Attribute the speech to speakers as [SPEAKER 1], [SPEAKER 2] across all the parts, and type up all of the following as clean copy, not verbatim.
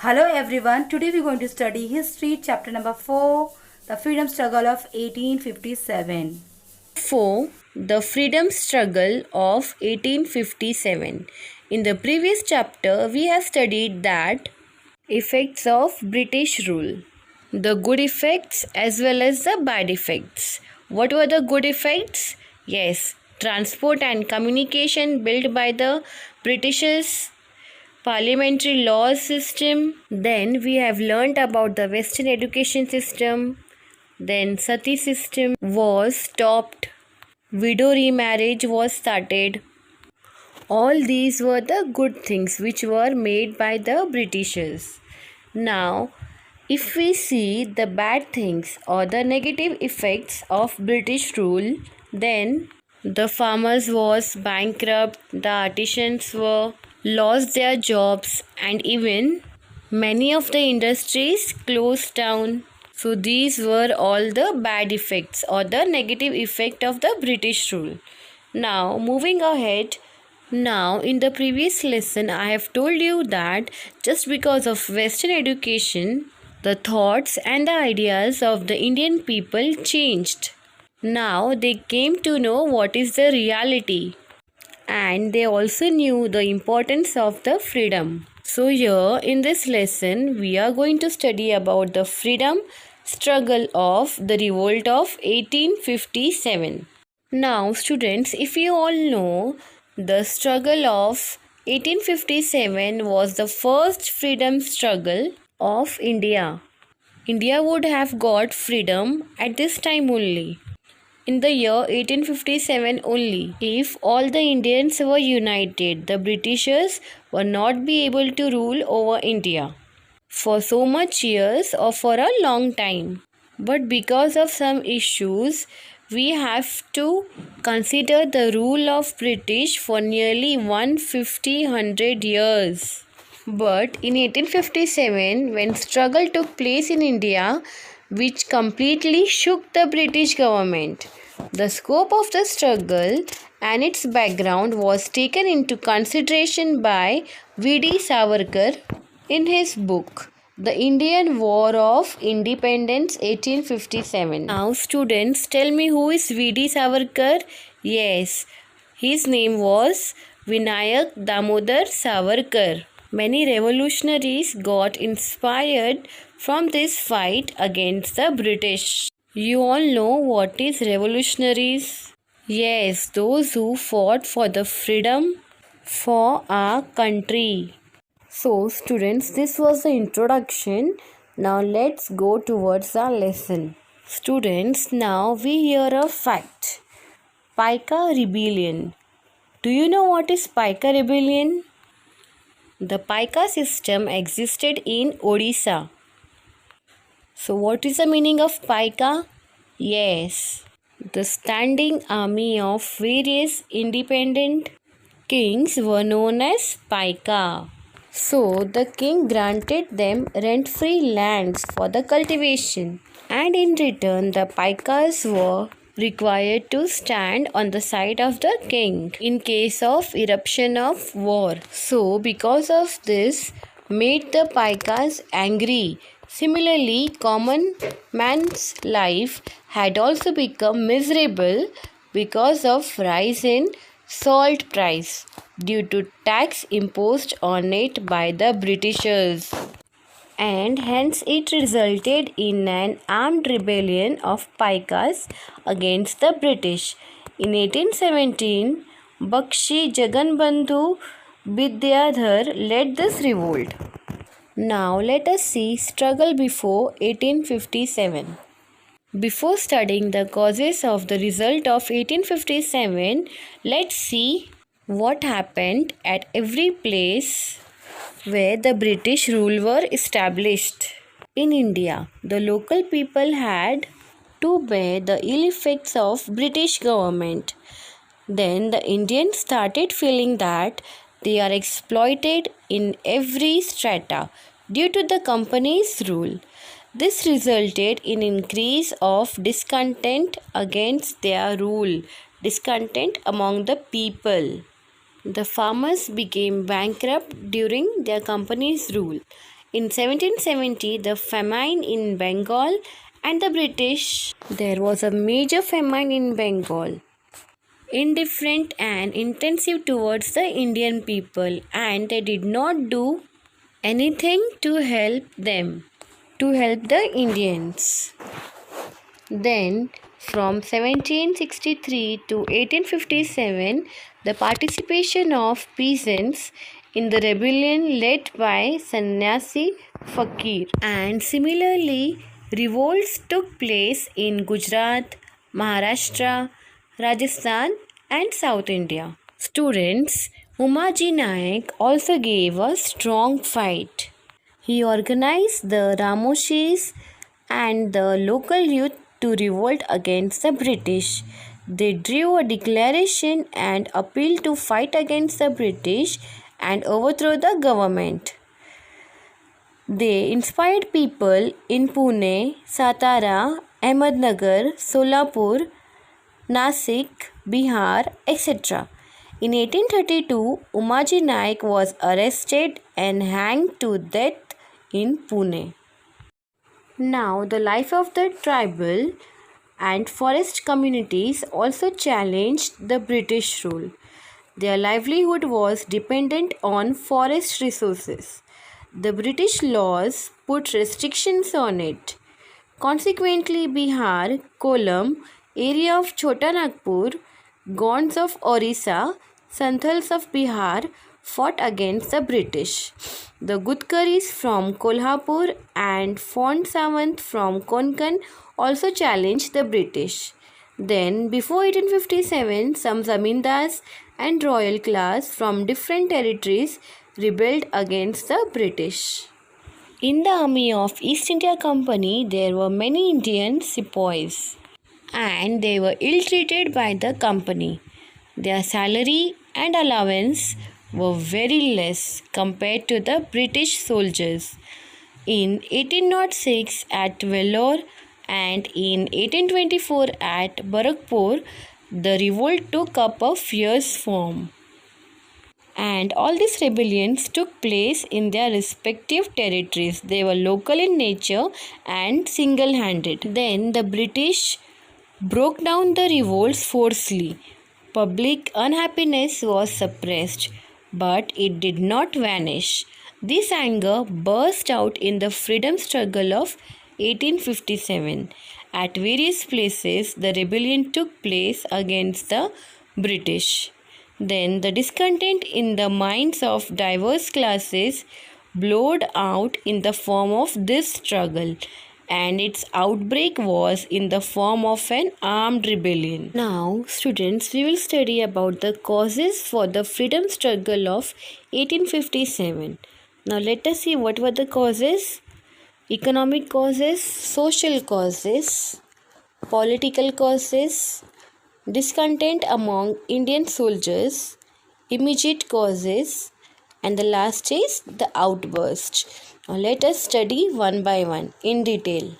[SPEAKER 1] Hello everyone, today we are going to study history chapter number 4, the freedom struggle of 1857.
[SPEAKER 2] 4. The freedom struggle of 1857. In the previous chapter, we have studied that effects of British rule, the good effects as well as the bad effects. What were the good effects? Yes, transport and communication built by the Britishers, parliamentary law system. Then we have learnt about the Western education system. Then Sati system was stopped. Widow remarriage was started. All these were the good things which were made by the Britishers. Now, if we see the bad things or the negative effects of British rule, then the farmers was bankrupt, the artisans were lost their jobs, and even many of the industries closed down. So these were all the bad effects or the negative effect of the British rule. Now moving ahead, now in the previous lesson I have told you that just because of Western education, the thoughts and the ideas of the Indian people changed. Now they came to know what is the reality, and they also knew the importance of the freedom. So here in this lesson we are going to study about the freedom struggle of the revolt of 1857. Now students, if you all know, the struggle of 1857 was the first freedom struggle of India. India would have got freedom at this time only, in the year 1857 only. If all the Indians were united, the Britishers would not be able to rule over India for so much years or for a long time. But because of some issues, we have to consider the rule of British for nearly 150 years. But in 1857, when struggle took place in India, which completely shook the British government, the scope of the struggle and its background was taken into consideration by V.D. Savarkar in his book The Indian War of Independence 1857. Now students, tell me, who is V.D. Savarkar? Yes, his name was Vinayak Damodar Savarkar. Many revolutionaries got inspired from this fight against the British. You all know what is revolutionaries? Yes, those who fought for the freedom for our country. So students, this was the introduction. Now let's go towards our lesson. Students, now we hear a fact. Paika Rebellion. Do you know what is Paika Rebellion? The Paika system existed in Odisha. So what is the meaning of Paika? Yes, the standing army of various independent kings were known as Paika. So the king granted them rent-free lands for the cultivation, and in return the Paikas were required to stand on the side of the king in case of eruption of war. So because of this made the Paikas angry. Similarly, common man's life had also become miserable because of rise in salt price due to tax imposed on it by the Britishers, and hence it resulted in an armed rebellion of Paikas against the British. In 1817, Bakshi Jaganbandhu Vidyadhar led this revolt. Now let us see struggle before 1857. Before studying the causes of the result of 1857, let's see what happened at every place where the British rule were established. In India, the local people had to bear the ill effects of British government. Then the Indians started feeling that they are exploited in every strata due to the company's rule. This resulted in increase of discontent against their rule, discontent among the people. The farmers became bankrupt during their company's rule. In 1770, the famine in Bengal and the British, there was a major famine in Bengal, indifferent and intensive towards the Indian people, and they did not do anything to help them, to help the Indians. Then, from 1763 to 1857, the participation of peasants in the rebellion led by Sannyasi Fakir, and similarly, revolts took place in Gujarat, Maharashtra, Rajasthan, and South India. Students, Umaji Naik also gave a strong fight. He organized the Ramoshis and the local youth to revolt against the British. They drew a declaration and appealed to fight against the British and overthrow the government. They inspired people in Pune, Satara, Ahmednagar, Solapur, Nasik, Bihar, etc. In 1832, Umaji Naik was arrested and hanged to death in Pune. Now, the life of the tribal and forest communities also challenged the British rule. Their livelihood was dependent on forest resources. The British laws put restrictions on it. Consequently, Bihar, Kollam, area of Chota Nagpur, Gonds of Orissa, Santhals of Bihar fought against the British. The Gutkaris from Kolhapur and Font Savant from Konkan also challenged the British. Then, before 1857, some zamindars and royal class from different territories rebelled against the British. In the army of East India Company, there were many Indian sepoys, and they were ill-treated by the company. Their salary and allowance were very less compared to the British soldiers. In 1806 at Vellore and in 1824 at Barakpur, the revolt took up a fierce form. And all these rebellions took place in their respective territories. They were local in nature and single-handed. Then the British broke down the revolts forcefully. Public unhappiness was suppressed, but it did not vanish. This anger burst out in the freedom struggle of 1857. At various places, the rebellion took place against the British. Then the discontent in the minds of diverse classes blowed out in the form of this struggle, and its outbreak was in the form of an armed rebellion. Now, students, we will study about the causes for the freedom struggle of 1857. Now, let us see what were the causes. Economic causes, social causes, political causes, discontent among Indian soldiers, immediate causes, and the last is the outburst. Now let us study one by one in detail.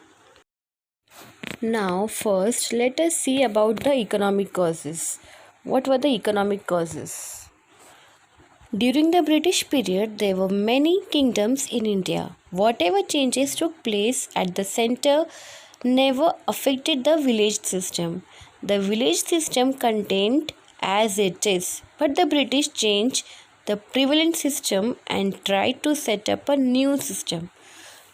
[SPEAKER 2] Now first let us see about the economic causes. What were the economic causes? During the British period, there were many kingdoms in India. Whatever changes took place at the center never affected the village system. The village system continued as it is, but the British changed the prevalent system and tried to set up a new system.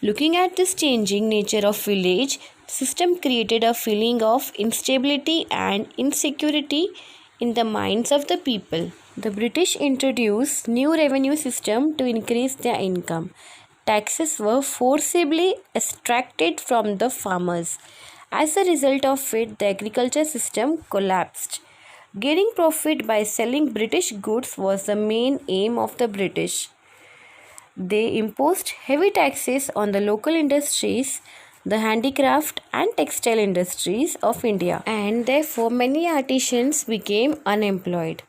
[SPEAKER 2] Looking at this changing nature of village system created a feeling of instability and insecurity in the minds of the people. The British introduced new revenue system to increase their income. Taxes were forcibly extracted from the farmers. As a result of it, the agriculture system collapsed. Gaining profit by selling British goods was the main aim of the British. They imposed heavy taxes on the local industries, the handicraft and textile industries of India, and therefore many artisans became unemployed.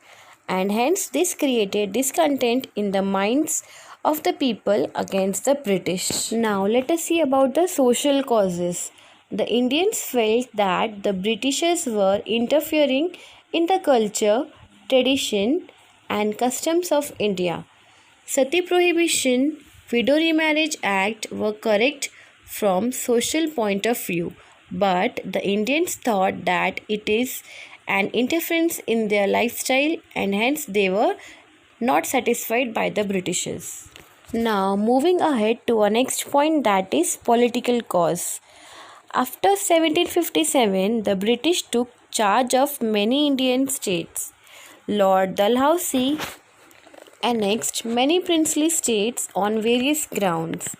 [SPEAKER 2] And hence this created discontent in the minds of the people against the British. Now let us see about the social causes. The Indians felt that the Britishers were interfering in the culture, tradition and customs of India. Sati prohibition Widow Remarriage Act were correct from social point of view, but the Indians thought that it is an interference in their lifestyle and hence they were not satisfied by the Britishers. Now moving ahead to our next point, that is political cause. After 1757, the British took charge of many Indian states. Lord Dalhousie annexed many princely states on various grounds.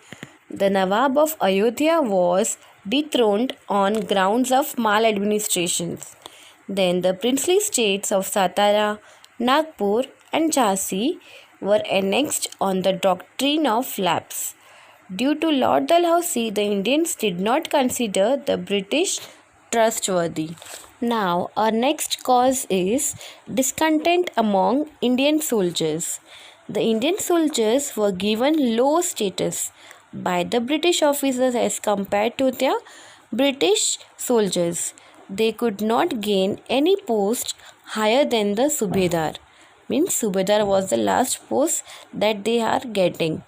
[SPEAKER 2] The Nawab of Ayodhya was dethroned on grounds of maladministration. Then the princely states of Satara, Nagpur, and Jhansi were annexed on the doctrine of lapse. Due to Lord Dalhousie, the Indians did not consider the British trustworthy. Now, our next cause is discontent among Indian soldiers. The Indian soldiers were given low status by the British officers as compared to their British soldiers. They could not gain any post higher than the Subedar. Means Subedar was the last post that they are getting.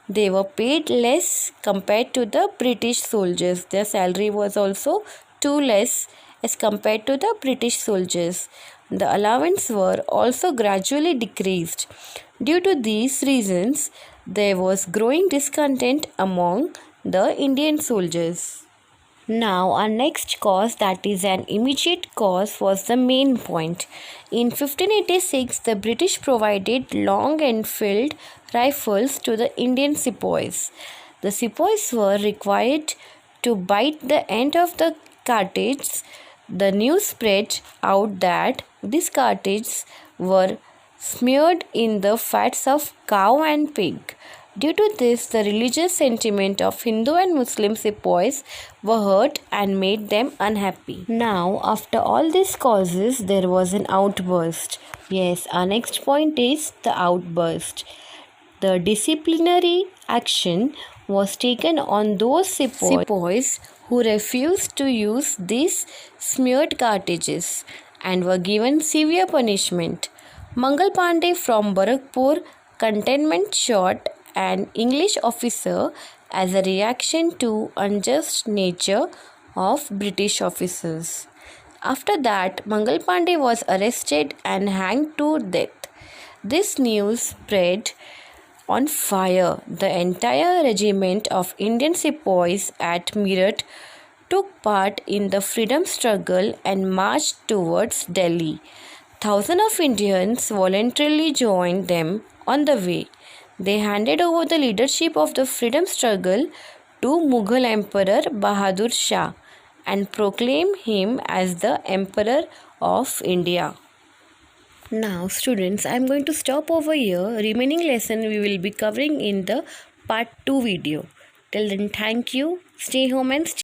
[SPEAKER 2] They were paid less compared to the British soldiers. Their salary was also too less as compared to the British soldiers. The allowance were also gradually decreased. Due to these reasons, there was growing discontent among the Indian soldiers. Now, our next cause, that is an immediate cause, was the main point. In 1586, the British provided long Enfield rifles to the Indian sepoys. The sepoys were required to bite the end of the cartridge. The news spread out that these cartridges were smeared in the fats of cow and pig. Due to this, the religious sentiment of Hindu and Muslim sepoys were hurt and made them unhappy. Now, after all these causes, there was an outburst. Yes, our next point is the outburst. The disciplinary action was taken on those sepoys who refused to use these smeared cartridges and were given severe punishment. Mangal Pandey from Barakpur cantonment shot an English officer as a reaction to unjust nature of British officers. After that, Mangal Pandey was arrested and hanged to death. This news spread on fire. The entire regiment of Indian sepoys at Meerut took part in the freedom struggle and marched towards Delhi. Thousands of Indians voluntarily joined them on the way. They handed over the leadership of the freedom struggle to Mughal Emperor Bahadur Shah and proclaimed him as the Emperor of India. Now students, I am going to stop over here. Remaining lesson we will be covering in the part 2 video. Till then, thank you. Stay home and stay